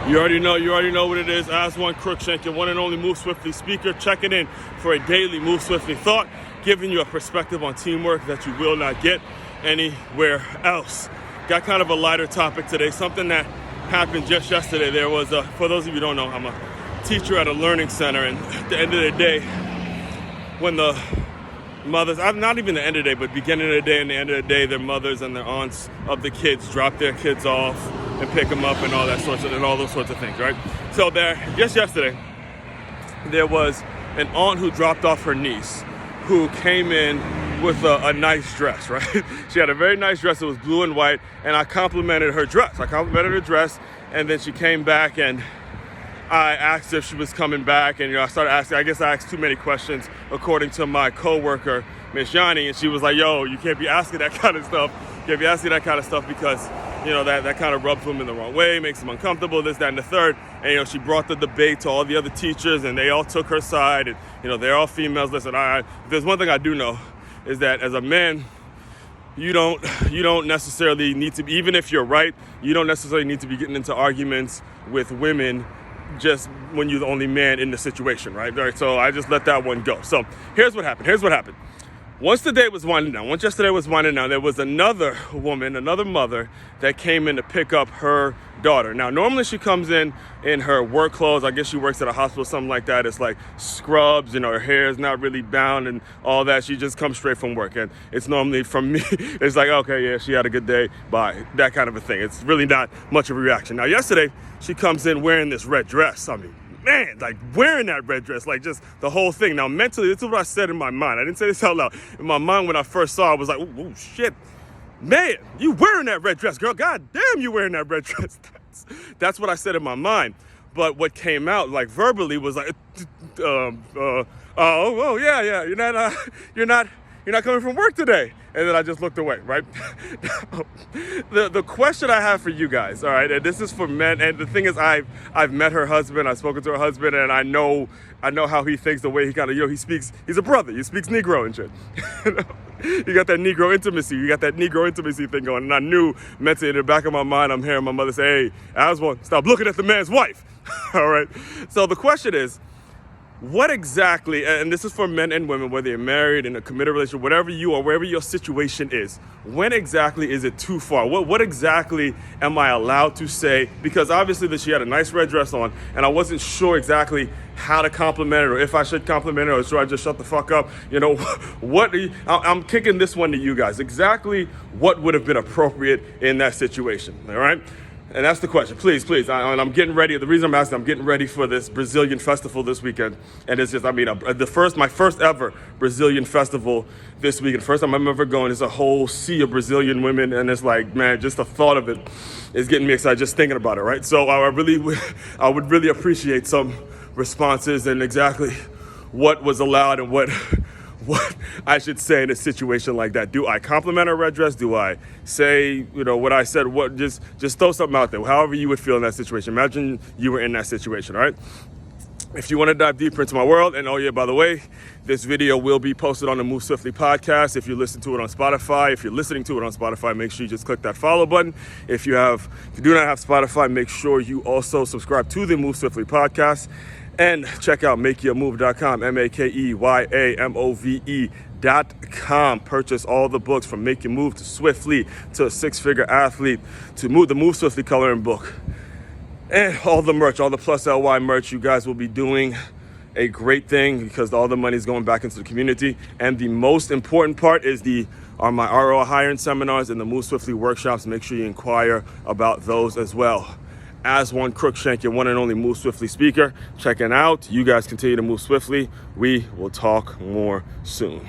You already know what it is. Aswand Cruickshank, your one and only Move Swiftly speaker, checking in for a daily Move Swiftly thought, giving you a perspective on teamwork that you will not get anywhere else. Got kind of a lighter topic today, something that happened just yesterday. There was for those of you who don't know, I'm a teacher at a learning center, and at the end of the day, when the mothers, not even the end of the day, but beginning of the day and the end of the day, their mothers and their aunts of the kids drop their kids off and pick them up and all those sorts of things, right? So just yesterday, there was an aunt who dropped off her niece who came in with a nice dress, right? She had a very nice dress. It was blue and white, and I complimented her dress. And then she came back, and I asked if she was coming back, and I started asking. I guess I asked too many questions, according to my coworker, Miss Yanni, and she was like, "Yo, you can't be asking that kind of stuff. You can't be asking that kind of stuff because that kind of rubs them in the wrong way, makes them uncomfortable, this, that, and the third." And she brought the debate to all the other teachers, and they all took her side. And they're all females. Listen, if there's one thing I do know is that as a man, you don't necessarily need to be, even if you're right, you don't necessarily need to be getting into arguments with women just when you're the only man in the situation, right? So I just let that one go. So here's what happened. Once yesterday was winding down, there was another mother that came in to pick up her daughter. Now, normally she comes in her work clothes. I guess she works at a hospital, something like that. It's like scrubs, her hair is not really bound and all that. She just comes straight from work. And it's normally, from me, it's like, okay, yeah, she had a good day, bye, that kind of a thing. It's really not much of a reaction. Now, yesterday, she comes in wearing this red dress. I mean, man, like wearing that red dress, like just the whole thing. Now, mentally, this is what I said in my mind. I didn't say this out loud. In my mind, when I first saw it, I was like, oh, shit. Man, you wearing that red dress, girl. God damn, you wearing that red dress. That's what I said in my mind. But what came out, like verbally, was like, yeah, you're not coming from work today. And then I just looked away, right? The question I have for you guys, all right, and this is for men, and the thing is, I've met her husband, I've spoken to her husband, and I know how he thinks, the way he kind of, he speaks, he's a brother, he speaks Negro and shit. You got that Negro intimacy thing going, and I knew mentally in the back of my mind, I'm hearing my mother say, hey, Aswand, stop looking at the man's wife, all right? So the question is, what exactly, and this is for men and women, whether you're married, in a committed relationship, whatever you are, wherever your situation is, when exactly is it too far? What exactly am I allowed to say? Because obviously she had a nice red dress on, and I wasn't sure exactly how to compliment her, or if I should compliment her, or should I just shut the fuck up? I'm kicking this one to you guys. Exactly what would have been appropriate in that situation, all right? And that's the question. Please. I'm getting ready. The reason I'm asking, I'm getting ready for this Brazilian festival this weekend. And it's just, my first ever Brazilian festival this weekend. First time I'm ever going. It's a whole sea of Brazilian women. And it's like, man, just the thought of it is getting me excited just thinking about it, right? So I would really appreciate some responses and exactly what was allowed and what I should say in a situation like that. Do I compliment her red dress? Do I say, what I said? Just throw something out there, however you would feel in that situation. Imagine you were in that situation, all right? If you want to dive deeper into my world, and oh yeah, by the way, this video will be posted on the Move Swiftly podcast. If you listen to it on Spotify, if you're listening to it on Spotify, make sure you just click that follow button. If you do not have Spotify, make sure you also subscribe to the Move Swiftly podcast. And check out makeyourmove.com, makeyourmove.com. Purchase all the books from Make Your Move to Swiftly to a six-figure athlete to the Move Swiftly coloring book. And all the merch, all the Plus LY merch. You guys will be doing a great thing because all the money is going back into the community. And the most important part is my ROI hiring seminars and the Move Swiftly workshops. Make sure you inquire about those as well. Aswand Cruickshank, your one and only Move Swiftly speaker, checking out. You guys continue to move swiftly. We will talk more soon.